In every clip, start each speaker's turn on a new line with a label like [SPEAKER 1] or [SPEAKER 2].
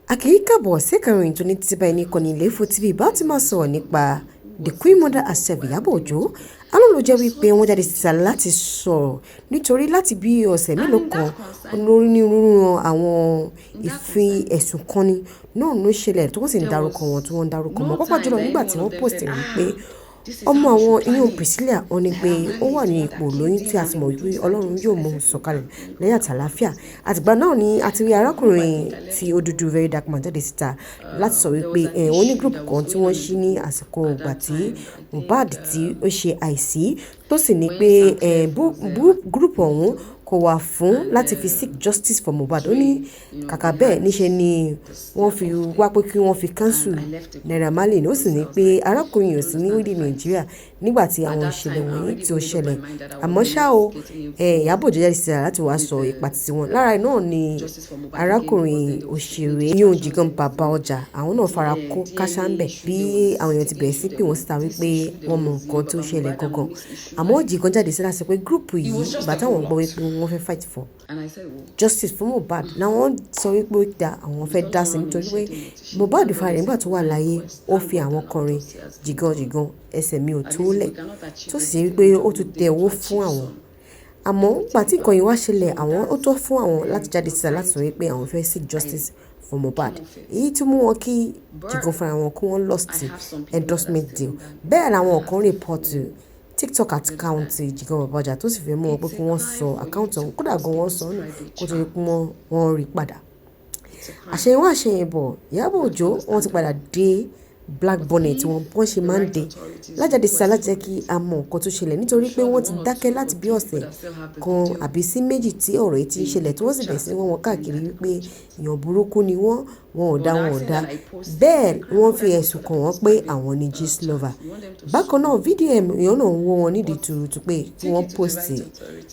[SPEAKER 1] Akíkàbọ̀ síkàròyìn tó ní ti bá ẹni kan ní ilé Info TV bá ti máa sọ̀rọ̀ nípa the Queen Mother herself Iyabo Ojo. Àná ló jẹ́ wípé wọ́n jáde síta láti sọ̀rọ̀ nítorí láti bí ọ̀sẹ̀ mélòó kan onírúurú àwọn ìfi ẹ̀sùn kanni náà ló ṣẹlẹ̀ tí wọ́n sì ń dárúkọ wọn tí wọ́n ń dárúkọ wọn pàápàá jùlọ nígbà tí wọ́n post rí pé ọmọ àwọn iyún Priscilla ó ní pé ó wà ní ipò lóyún tí a ti mọ̀ wípé Ọlọ́run yóò mú un sọ̀kalẹ̀ lẹ́yìn àtàláfíà. Àtìgbà náà ni a ti rí arákùnrin tí ó dúdú Verydarkman jáde síta láti sọ wípé ó ní gúrùpù kan tí wọ́n ṣí ní àsìkò ìgbà tí Mohbad tí ó ṣe àìsí tó sì ní pé gúrùpù ọ̀hún kò wà fún láti fi seek justice for Mohbad. Ó ní kàkà bẹ́ẹ̀ níṣe ni wọ́n fi wá pé kí wọ́n fi cancel Naira Marley. Ó sì ní pé arákùnrin yóò sí ní orílẹ̀ Nàìjíríà nígbà tí àwọn ìṣẹ̀lẹ̀ wọ̀nyí tí ó ṣẹlẹ̀. Àmọ́ ṣá o, Iyabo Ojo jáde síta láti wá sọ ipa títí wọn. Lára ẹ̀ náà ni arákùnrin òṣèré yóò Jigan bàbá ọjà. Àwọn náà fara kó káṣá ń bẹ̀ bí àwọn èèyàn ti bẹ̀rẹ̀ sí pé wọ́n síta wípé wọ́n mọ nǹkan tó ṣẹlẹ̀ gangan. Àmọ́ Jigan jáde síta sọ pé gúrùpù yìí ìgbà táwọn gbọ́ wípé wọ́n fẹ́ fight for justice fún Mohbad làwọn sọ wípé ó dá àwọn fẹ́ dá sí nítorí pé Mohbad fara rẹ̀ nígbà tó wà láyé ó fi àwọn kọrin Jigan ẹsẹ̀ mi ò tó lẹ̀ tó sì ṣe wípé ó tún tẹ owó fún àwọn. Àmọ́ nígbà tí nǹkan yìí wá ṣẹlẹ̀ àwọn ó tó fún àwọn láti jáde síta láti sọ wípé àwọn fẹ́ seek justice for Mohbad. Èyí tún mú wọn kí Jigan fúnra wọn kí wọ́n lost endorsement deal. Bẹ́ẹ̀ làwọn kan report TikTok account Jigan bàbá ọjà tó sì fẹ́ mú wọn pé kí wọ́n sọ account ọ̀hún kódà gan wọ́n sọ ọ́nà kó tó yẹ kí wọ́n rí padà. Àṣeyìnwá àṣeyìnbọ̀ Iyabo Ojo wọ́n ti padà dé black bonnet wọn bọ́n ṣe máa ń dé lájáde síta láti jẹ́ kí a mọ nǹkan tó ṣẹlẹ̀ nítorí pé wọ́n ti dákẹ́ láti bí ọ̀sẹ̀ kan àbí sí méjì tí ọ̀rọ̀ yìí ti ṣẹlẹ̀ tí wọ́n sì bẹ̀rẹ̀ sí wọn káàkiri wípé èèyàn burúkú ni wọ́n ò dá bẹ́ẹ̀ wọ́n fi ẹ̀sùn kàn wọ́n pé àwọn ni gist lover. Bákan náà fídíò èèyàn náà ń wọ́ wọn nídìí tuurutu pé kí wọ́n post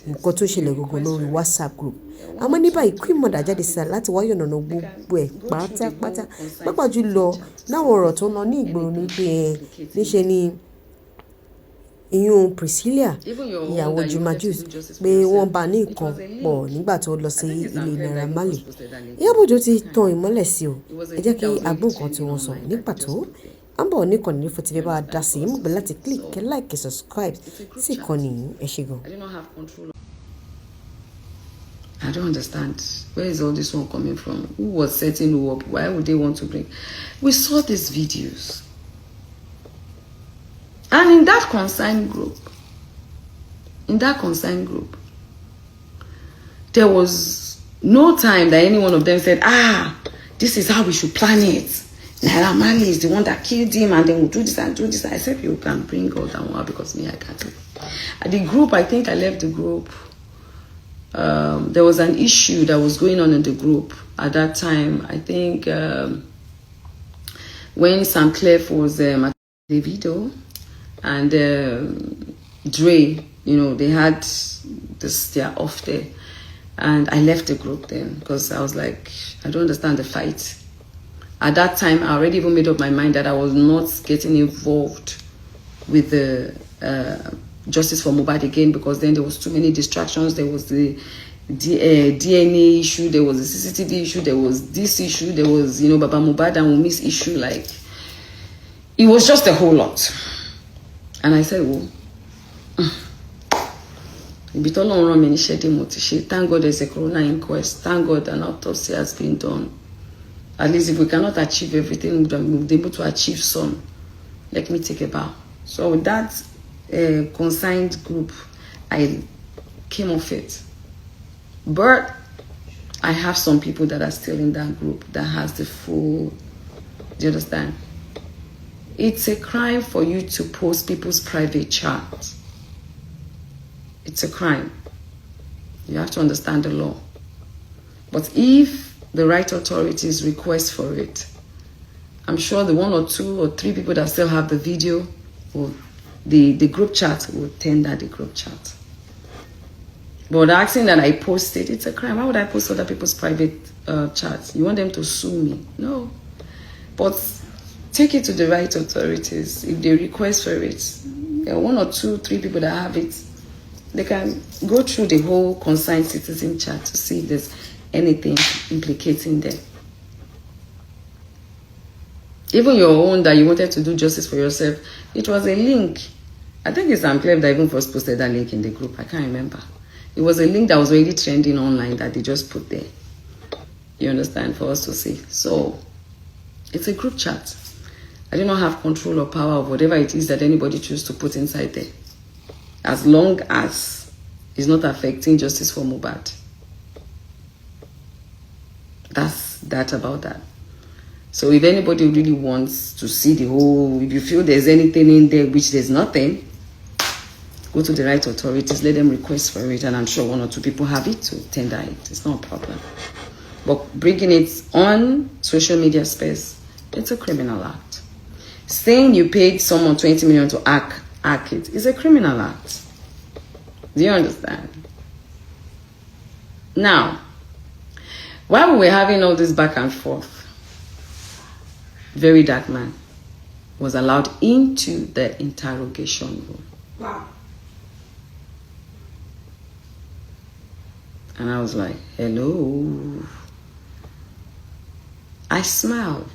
[SPEAKER 1] nǹkan tó ṣẹlẹ̀ gbogbo lórí WhatsApp group. Àmọ́ ní báyìí Queen Mother jáde síta láti wáyé ọ̀nà gbogbo ẹ̀ pátápátá pàápàá jùlọ láwọn ọ̀rọ̀ tó ń lọ ní ìgboro ní pé níṣe ni iyún Priscilla ìyàwó Jumajus pé wọ́n bá ní nǹkan pọ̀ nígbà tó lọ sí ilé Naira Marley. Iyabo Ojo ti tan ìmọ́lẹ̀ sí o. Ẹ jẹ́ kí a gbọ́ nǹkan tí wọ́n sọ ní pàtó. À ń bọ̀ ní ìkànnì Info TV bá a dá sí i mọ̀ bẹ́ẹ̀ láti click like subscribe sí ìkànnì yìí. Ẹ ṣé gan.
[SPEAKER 2] I don't understand. Where is all this one coming from? Who was setting who up? Why would they want to bring? We saw these videos. And in that consigned group, there was no time that any one of them said, this is how we should plan it. Naira Marley is the one that killed him and then we'll do this and do this. I said, you can bring all that one because me, I can't. The group, I think I left the group. There was an issue that was going on in the group at that time. I think when Sam Clef was at Davido and Dre, they had this, they're off there. And I left the group then because I was like, I don't understand the fight. At that time, I already even made up my mind that I was not getting involved with the justice for Mohbad again because then there was too many distractions. There was the DNA issue, there was the CCTV issue, there was this issue, there was, Baba Mohbad and Wumi's issue. Like, it was just a whole lot. And I said, thank God there's a corona inquest. Thank God an autopsy has been done. At least if we cannot achieve everything, we'll be able to achieve some. Let me take a bow. So with that consigned group, I came off it. But I have some people that are still in that group that has the full, do you understand? It's a crime for you to post people's private chat. It's a crime. You have to understand the law. But if the right authorities request for it, I'm sure the 1 or 2 or 3 people that still have the video or the group chat will tender the group chat. But asking that I post it, it's a crime. Why would I post other people's private chats? You want them to sue me? No. But take it to the right authorities. If they request for it, there are 1 or 2, 3 people that have it. They can go through the whole concerned citizen chat to see if there's anything implicating them. Even your own that you wanted to do justice for yourself, it was a link. I think it's Clef that even first posted that link in the group. I can't remember. It was a link that was already trending online that they just put there. You understand? For us to see. So, it's a group chat. I do not have control or power of whatever it is that anybody chooses to put inside there. As long as it's not affecting justice for Mohbad. That's that about that. So if anybody really wants to see the whole, if you feel there's anything in there which there's nothing, go to the right authorities, let them request for it, and I'm sure one or two people have it to tender it. It's not a problem. But bringing it on social media space, it's a criminal act. Saying you paid someone 20 million to hack it is a criminal act. Do you understand? Now, while we were having all this back and forth, Verydarkman was allowed into the interrogation room.
[SPEAKER 1] Wow.
[SPEAKER 2] And I was like, hello. I smiled.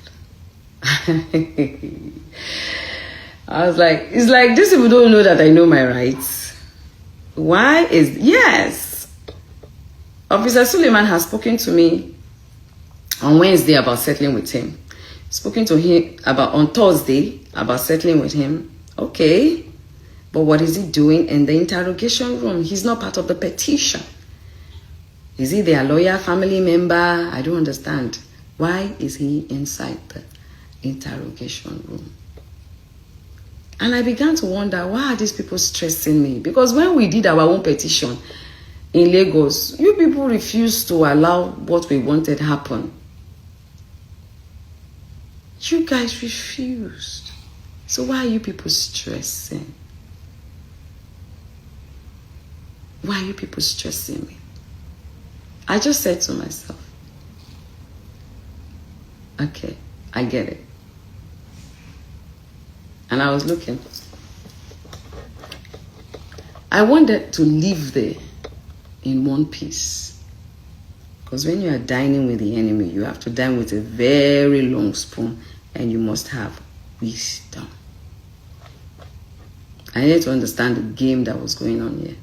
[SPEAKER 2] I was like, it's like these people don't know that I know my rights. Why is, yes. Officer Suleiman has spoken to me on Wednesday about settling with him. Spoken to him about on Thursday about settling with him. Okay. But what is he doing in the interrogation room? He's not part of the petition. Is he their lawyer, family member? I don't understand. Why is he inside the interrogation room? And I began to wonder, why are these people stressing me? Because when we did our own petition in Lagos, you people refused to allow what we wanted happen. You guys refused. So why are you people stressing? Why are you people stressing me? I just said to myself, okay, I get it. And I was looking. I wanted to live there in one piece. Because when you are dining with the enemy, you have to dine with a very long spoon, and you must have wisdom. I needed to understand the game that was going on here.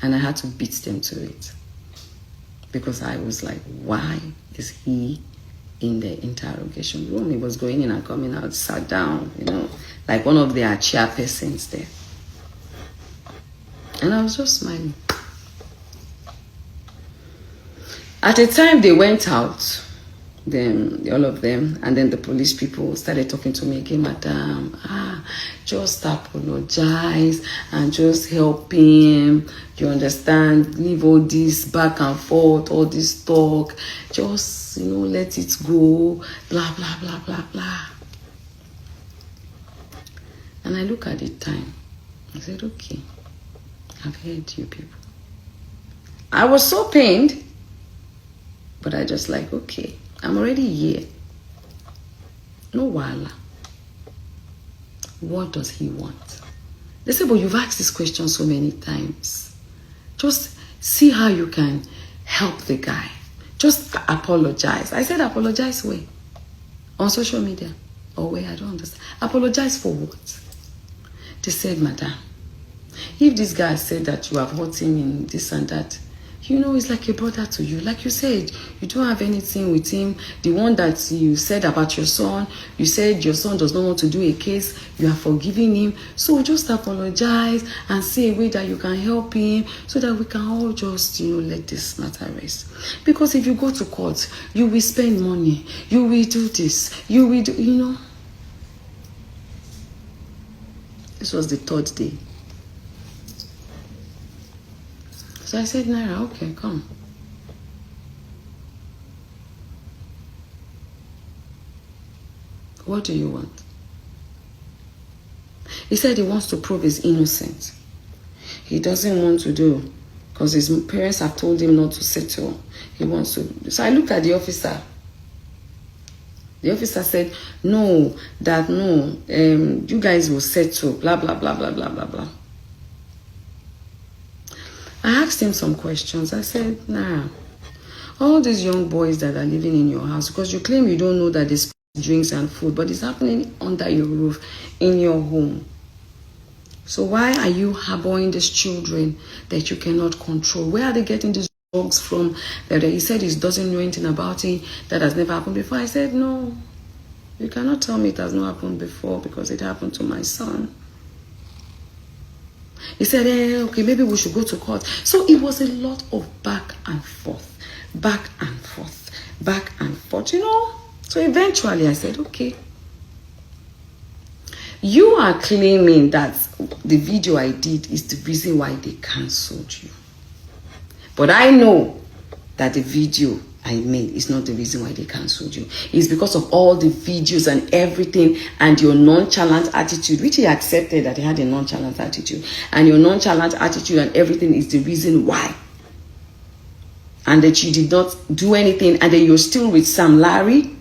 [SPEAKER 2] And I had to beat them to it. Because I was like, why is he in the interrogation room? He was going in and coming out, sat down, you know, like one of their chairpersons there. And I was just smiling. At the time they went out, then all of them, and then the police people started talking to me again, Madam, just apologize and just help him. You understand? Leave all this back and forth, all this talk. Just, you know, let it go. Blah, blah, blah, blah, blah. And I look at the time. I said, okay, I've heard you people. I was so pained, but I just like, okay, I'm already here. No wala. What does he want? They say, but you've asked this question so many times. Just see how you can help the guy. Just apologize. I said, apologize where? On social media? Or where? I don't understand. Apologize for what? They said, Madam, if this guy said that you have hurt him in this and that, you know, he's like a brother to you. Like you said, you don't have anything with him. The one that you said about your son, you said your son does not want to do a case. You are forgiving him. So just apologize and say a way that you can help him so that we can all just, you know, let this matter rest. Because if you go to court, you will spend money. You will do this. You will do, you know. This was the third day. So I said, Naira, okay, come. What do you want? He said he wants to prove he's innocent. He doesn't want to do, because his parents have told him not to settle. He wants to. So I looked at the officer. The officer said, no, you guys will settle, blah, blah, blah, blah, blah, blah, blah. I asked him some questions. I said, nah, all these young boys that are living in your house, because you claim you don't know that there's drinks and food, but it's happening under your roof, in your home. So why are you harboring these children that you cannot control? Where are they getting these drugs from? That he said he doesn't know anything about it, that has never happened before. I said, no, you cannot tell me it has not happened before, because it happened to my son. He said, okay, maybe we should go to court. So it was a lot of back and forth, back and forth, back and forth, you know. So eventually I said, okay, you are claiming that the video I did is the reason why they cancelled you. But I know that the video I made is not the reason why they cancelled you. It's because of all the videos and everything, and your nonchalant attitude, which he accepted that he had a nonchalant attitude. And your nonchalant attitude and everything is the reason why. And that you did not do anything, and then you're still with Sam Larry.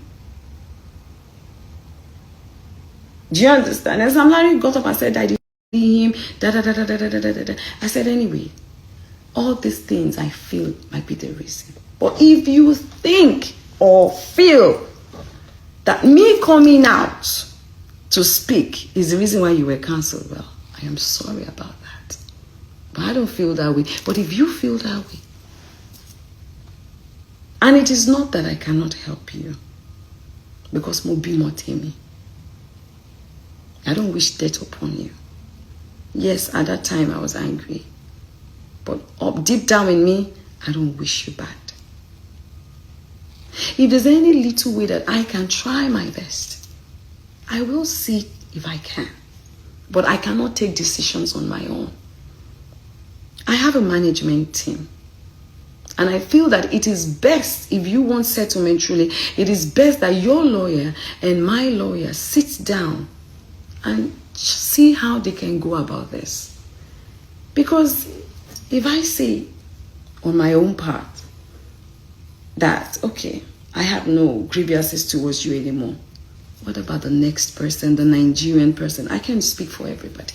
[SPEAKER 2] Do you understand? And Sam Larry got up and said, I didn't see him. I said, anyway, all these things I feel might be the reason. But if you think or feel that me coming out to speak is the reason why you were cancelled, well, I am sorry about that. But I don't feel that way. But if you feel that way, and it is not that I cannot help you, because Mobi Motemi, I don't wish death upon you. Yes, at that time I was angry. But up deep down in me, I don't wish you bad. If there's any little way that I can try my best, I will see if I can. But I cannot take decisions on my own. I have a management team. And I feel that it is best, if you want settlement truly, it is best that your lawyer and my lawyer sit down and see how they can go about this. Because if I say on my own part that, okay, I have no grievances towards you anymore, what about the next person, the Nigerian person? I can't speak for everybody.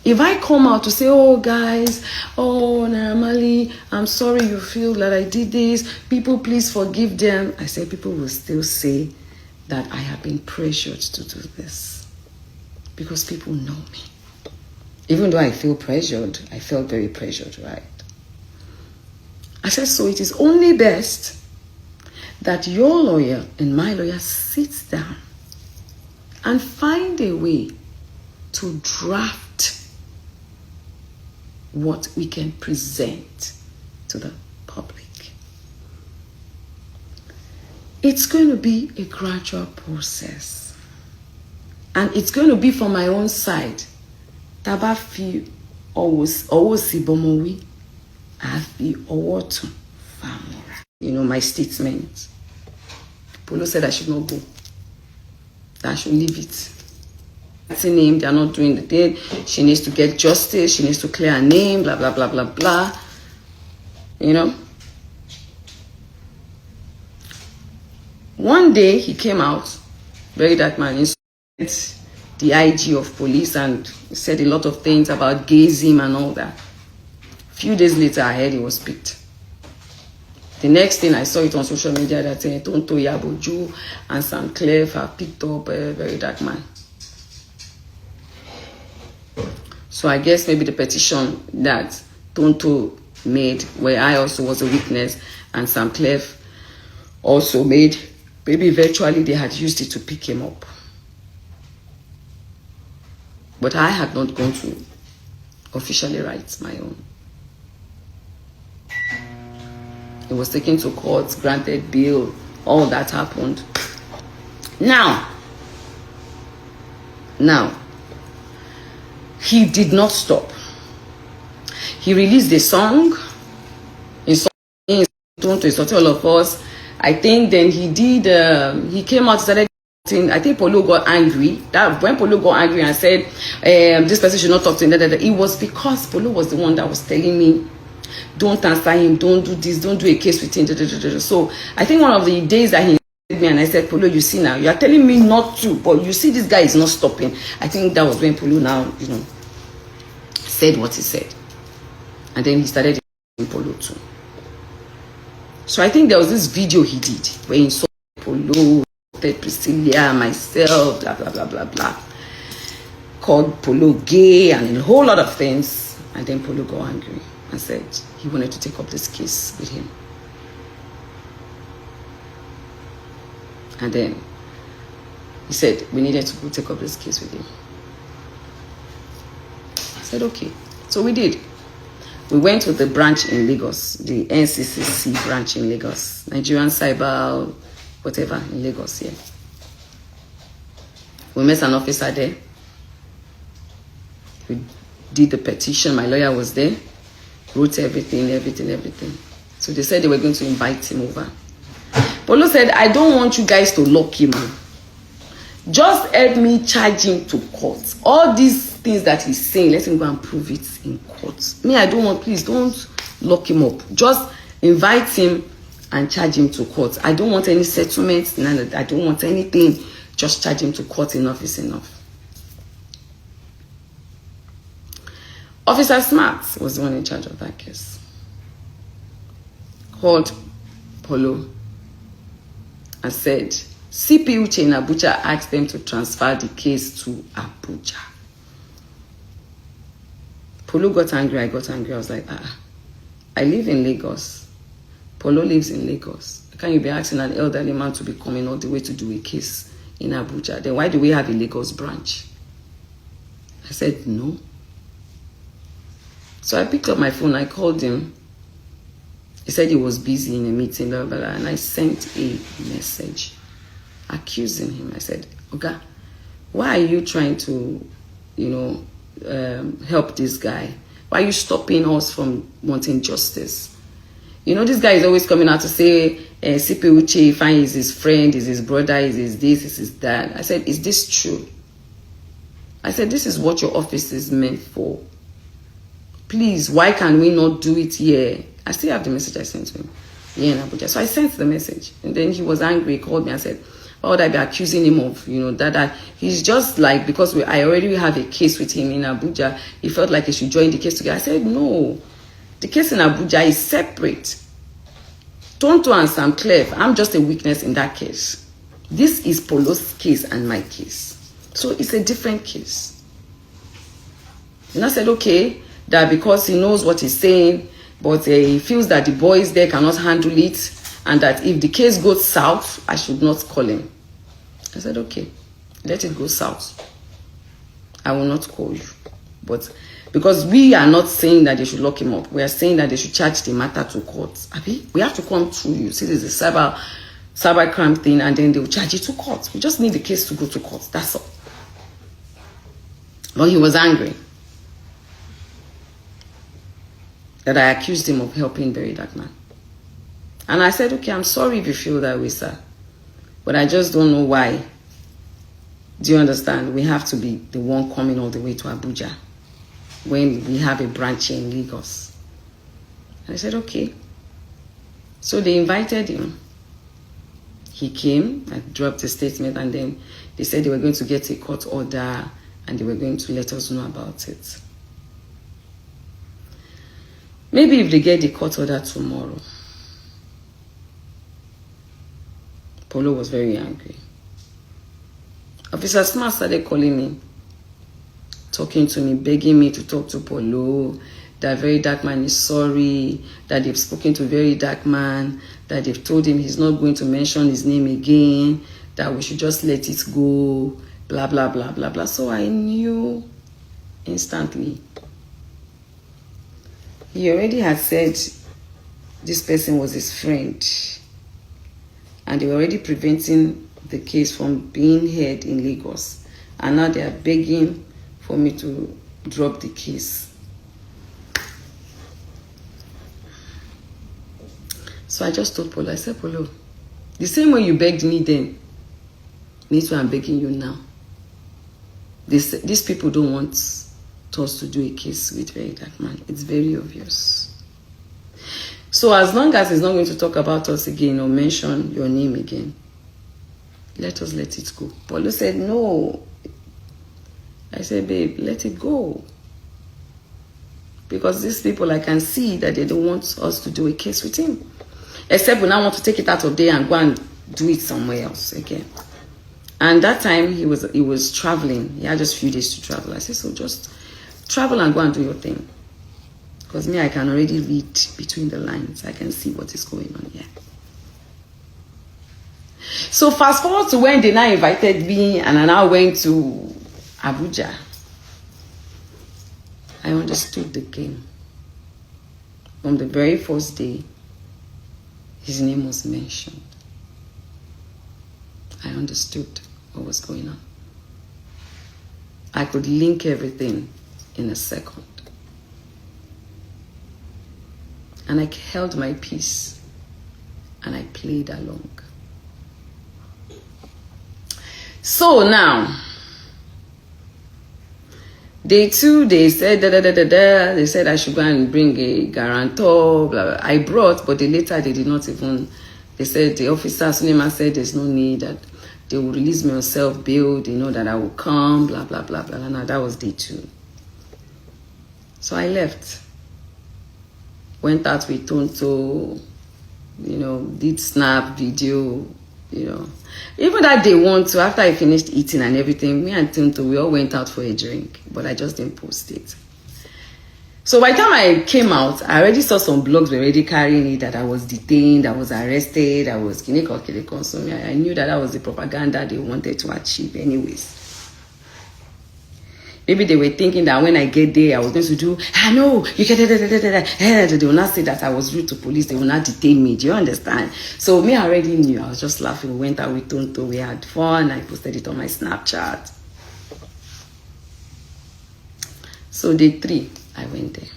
[SPEAKER 2] If I come out to say, oh guys, oh Naramali, I'm sorry you feel that I did this, people please forgive them, I say people will still say that I have been pressured to do this. Because people know me. Even though I feel pressured, I felt very pressured, right? I said, so it is only best that your lawyer and my lawyer sits down and find a way to draft what we can present to the public. It's going to be a gradual process. And it's going to be from my own side. Taba fi owo si bomowi, I fi owo tun famora. You know, my statement. Polo said I should not go. That I should leave it. That's a name, they are not doing the thing. She needs to get justice, she needs to clear her name, blah, blah, blah, blah, blah. You know? One day he came out, Verydarkman, insulted the IG of police and said a lot of things about gayism and all that. A few days later, I heard he was picked. The next thing I saw it on social media that Tonto Iyabo Ojo and Sam Clef have picked up Verydarkman. So I guess maybe the petition that Tonto made, where I also was a witness, and Sam Clef also made, maybe virtually they had used it to pick him up. But I had not gone to officially write my own. It was taken to court, granted bail, all that happened. Now, he did not stop. He released a song, to insult all of us. I think then he did, he came out, started, I think Polo got angry. That when Polo got angry and said, this person should not talk to him, it was because Polo was the one that was telling me, don't answer him, don't do this, don't do a case with him. So I think one of the days that he me and I said, Polo, you see now, you are telling me not to, but you see this guy is not stopping. I think that was when Polo now, you know, said what he said. And then he started with Polo too. So I think there was this video he did where he saw Polo, Priscilla, myself, blah, blah, blah, blah, blah. Called Polo gay and a whole lot of things. And then Polo got angry and said he wanted to take up this case with him. And then he said we needed to go take up this case with him. I said, okay. So we did. We went to the branch in Lagos, the NCCC branch in Lagos, Nigerian Cyber, whatever, in Lagos, yeah. We met an officer there. We did the petition. My lawyer was there, wrote everything. So they said they were going to invite him over. Polo said, I don't want you guys to lock him up. Just help me charge him to court. All these things that he's saying, let him go and prove it in court. Me, I don't want, please don't lock him up. Just invite him and charge him to court. I don't want any settlements. I don't want anything. Just charge him to court. Enough is enough. Officer Smart was the one in charge of that case. Called Polo and said, CP Uche in Abuja asked them to transfer the case to Abuja. Polo got angry, I got angry. I was like, I live in Lagos. Polo lives in Lagos. Can you be asking an elderly man to be coming all the way to do a case in Abuja? Then why do we have a Lagos branch? I said, no. So I picked up my phone, I called him. He said he was busy in a meeting, blah, blah, blah, and I sent a message accusing him. I said, Oga, why are you trying to, help this guy? Why are you stopping us from wanting justice? This guy is always coming out to say, CP Uche, fine, is his friend, is his brother, is his this, is his that. I said, is this true? I said, this is what your office is meant for. Please, why can we not do it here? I still have the message I sent to him here in Abuja. So I sent the message. And then he was angry. He called me and said, why would I be accusing him of, that he's just like, because I already have a case with him in Abuja, he felt like he should join the case together. I said, no. The case in Abuja is separate. Tonto and Sam Clef, I'm just a witness in that case. This is Polo's case and my case. So it's a different case. And I said, okay, that because he knows what he's saying, but he feels that the boys there cannot handle it, and that if the case goes south, I should not call him. I said, okay, let it go south. I will not call you. But because we are not saying that they should lock him up, we are saying that they should charge the matter to court. We have to come through you. See, there's a cyber crime thing, and then they will charge it to court. We just need the case to go to court. That's all. But he was angry that I accused him of helping Verydarkman. And I said, okay, I'm sorry if you feel that way, sir. But I just don't know why. Do you understand? We have to be the one coming all the way to Abuja when we have a branch in Lagos. And I said, okay. So they invited him. He came, I dropped a statement, and then they said they were going to get a court order and they were going to let us know about it. Maybe if they get the court order tomorrow. Polo was very angry. Officer Smart started calling me, talking to me, begging me to talk to Polo, that Verydarkman is sorry, that they've spoken to Verydarkman, that they've told him he's not going to mention his name again, that we should just let it go, blah, blah, blah, blah, blah. So I knew instantly. He already had said this person was his friend, and they were already preventing the case from being heard in Lagos, and now they are begging for me to drop the case. So I just told Polo, I said, Polo, the same way you begged me then, me too, I'm begging you now. These people don't want us to do a case with Verydarkman. It's very obvious. So as long as he's not going to talk about us again or mention your name again, let us let it go. Polo said, no. I said, babe, let it go. Because these people, I can see that they don't want us to do a case with him. Except when I want to take it out of there and go and do it somewhere else again. And that time he was traveling. He had just a few days to travel. I said, so just travel and go and do your thing. Because me, I can already read between the lines. I can see what is going on here. So fast forward to when they now invited me and I now went to Abuja. I understood the game. From the very first day, his name was mentioned. I understood what was going on. I could link everything in a second. And I held my peace and I played along. So now, day 2, they said they said I should go and bring a guarantor. Blah, blah. I brought, but later they did not even. They said the officer Sunema said there's no need, that they will release me on self-bail. They know that I will come. Blah blah blah blah. Now that was day 2. So I left. Went out with Tonto. Did snap video. Even that day 1 too, after I finished eating and everything, me and Tonto, we all went out for a drink, but I just didn't post it. So by the time I came out, I already saw some blogs were already carrying it that I was detained, I was arrested, I was kineko. So I knew that was the propaganda they wanted to achieve anyways. Maybe they were thinking that when I get there, I was going to do, no, you get it. They will not say that I was rude to police. They will not detain me. Do you understand? So me, I already knew. I was just laughing. We went out with Tonto. We had fun. I posted it on my Snapchat. So day 3, I went there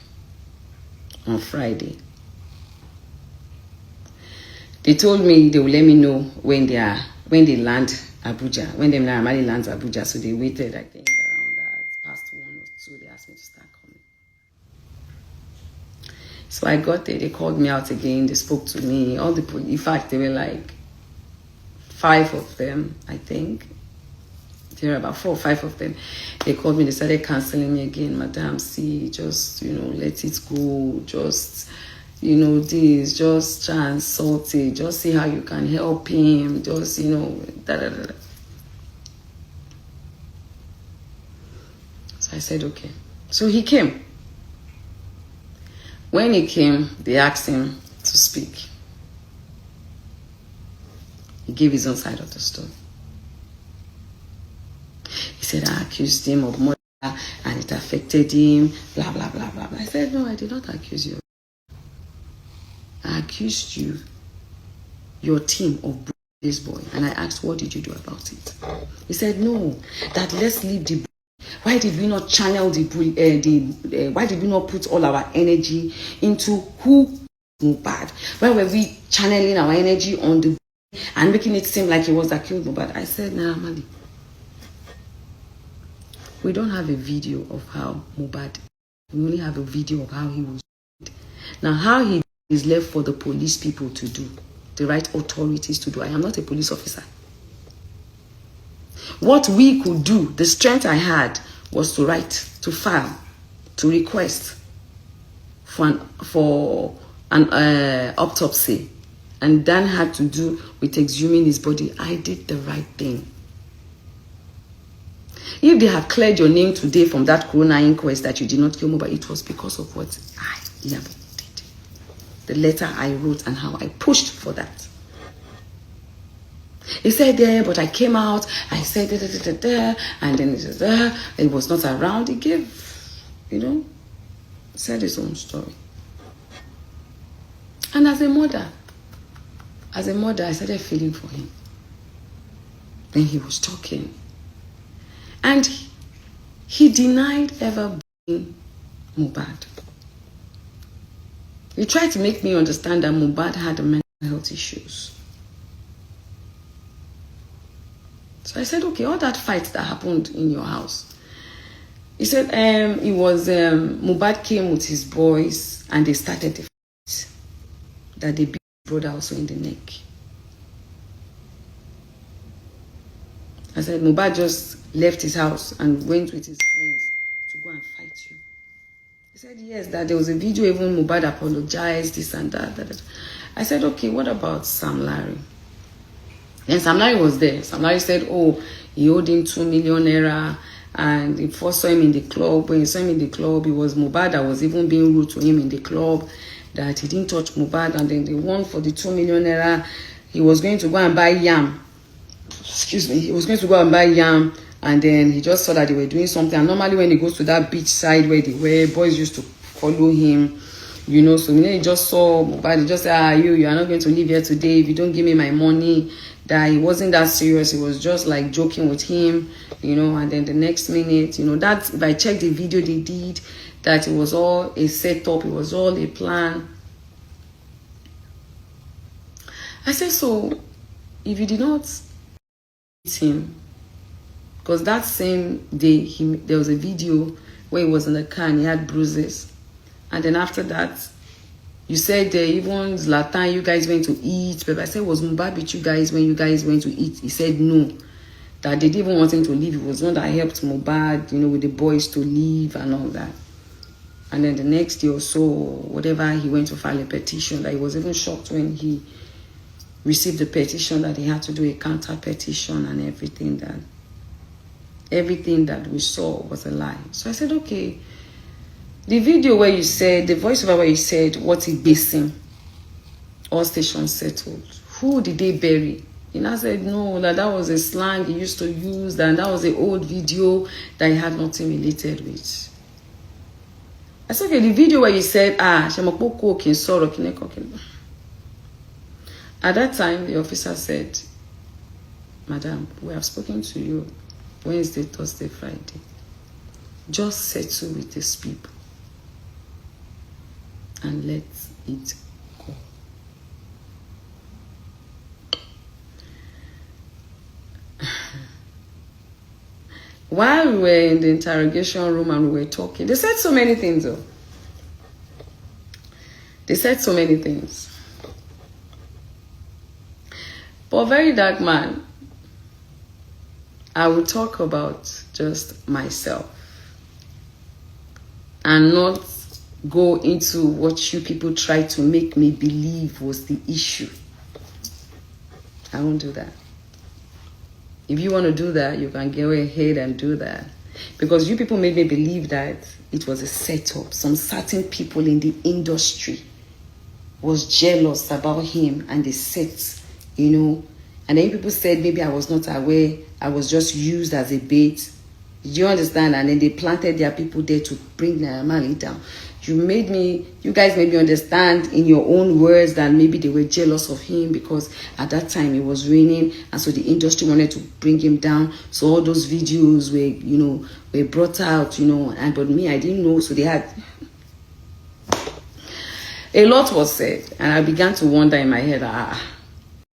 [SPEAKER 2] on Friday. They told me they will let me know when they land Abuja, when they normally lands Abuja. So they waited, I think, around that past 1 or 2. They asked me to start coming. So I got there. They called me out again. They spoke to me. All the police. In fact, there were like 5 of them, I think. There were about 4 or 5 of them. They called me. They started canceling me again. Madam, see, just let it go. Just this, just try and sort it. Just see how you can help him. Just da. So I said, okay. So he came. When he came, they asked him to speak. He gave his own side of the story. He said, I accused him of murder and it affected him, blah, blah, blah, blah, blah. I said, no, I did not accuse you. I accused you, your team, of this boy. And I asked, what did you do about it? He said, no, that let's leave the boy. Why did we not channel why did we not put all our energy into who Mohbad? Why were we channeling our energy on the boy and making it seem like he was that killed Mohbad? I said, nah, Mali. We don't have a video of how Mohbad. We only have a video of how he was. Now, how he is left for the police people to do, the right authorities to do. I am not a police officer. What we could do, the strength I had, was to write, to file, to request for an autopsy, and then had to do with exhuming his body. I did the right thing. If they have cleared your name today from that corona inquest that you did not kill Mohbad, it was because of what I, Iyabo, did. The letter I wrote and how I pushed for that. He said, yeah, but I came out, I said, and then it was not around. He gave, said his own story. And as a mother, I started feeling for him. Then he was talking. And he denied ever being Mohbad. He tried to make me understand that Mohbad had mental health issues. So I said, okay, all that fight that happened in your house. He said it was Mohbad came with his boys and they started the fight. That they beat his brother also in the neck. I said, Mohbad just left his house and went with his friends to go and fight you. He said, yes, that there was a video, even Mohbad apologized, this and that. I said, okay, what about Sam Larry? And Sam Larry was there. Sam Larry said, oh, he owed him 2 million naira, and he first saw him in the club. When he saw him in the club, it was Mohbad that was even being rude to him in the club, that he didn't touch Mohbad, and then they won for the 2 million naira. He was going to go and buy yam. Excuse me. He was going to go and buy yam, and then he just saw that they were doing something. And normally when he goes to that beach side where they were, boys used to follow him, you know. So when he just saw Mohbad, he just said, you are not going to live here today if you don't give me my money. That he wasn't that serious. He was just like joking with him, you know. And then the next minute, you know, that if I checked the video they did, that it was all a setup, it was all a plan. I said, so if you did not hit him, because that same day there was a video where he was in the car and he had bruises, and then after that you said even Zlatan, you guys went to eat. But I said, was Mohbad with you guys when you guys went to eat? He said no, that they didn't even want him to leave. It was one that helped Mohbad, you know, with the boys to leave and all that. And then the next day or so, whatever, he went to file a petition. That he was even shocked when he received the petition that he had to do a counter petition, and everything that we saw was a lie. So I said, okay, the video where you said, the voiceover where you said, what he basing, all stations settled, who did they bury? And I said, no, that was a slang he used to use, and that was an old video that he had nothing related with. I said, okay, the video where you said, at that time, the officer said, madam, we have spoken to you Wednesday, Thursday, Friday. Just settle with these people and let it go. While we were in the interrogation room and we were talking, they said so many things though. They said so many things. But Verydarkman, I will talk about just myself and not go into what you people try to make me believe was the issue. I won't do that. If you want to do that, you can go ahead and do that. Because you people made me believe that it was a setup. Some certain people in the industry was jealous about him and they set, you know. And then people said maybe I was not aware. I was just used as a bait. Do you understand? And then they planted their people there to bring Naira Marley down. You guys made me understand in your own words that maybe they were jealous of him because at that time it was raining, and so the industry wanted to bring him down. So all those videos were, you know, were brought out, you know, and but me, I didn't know. So they had a lot was said, and I began to wonder in my head,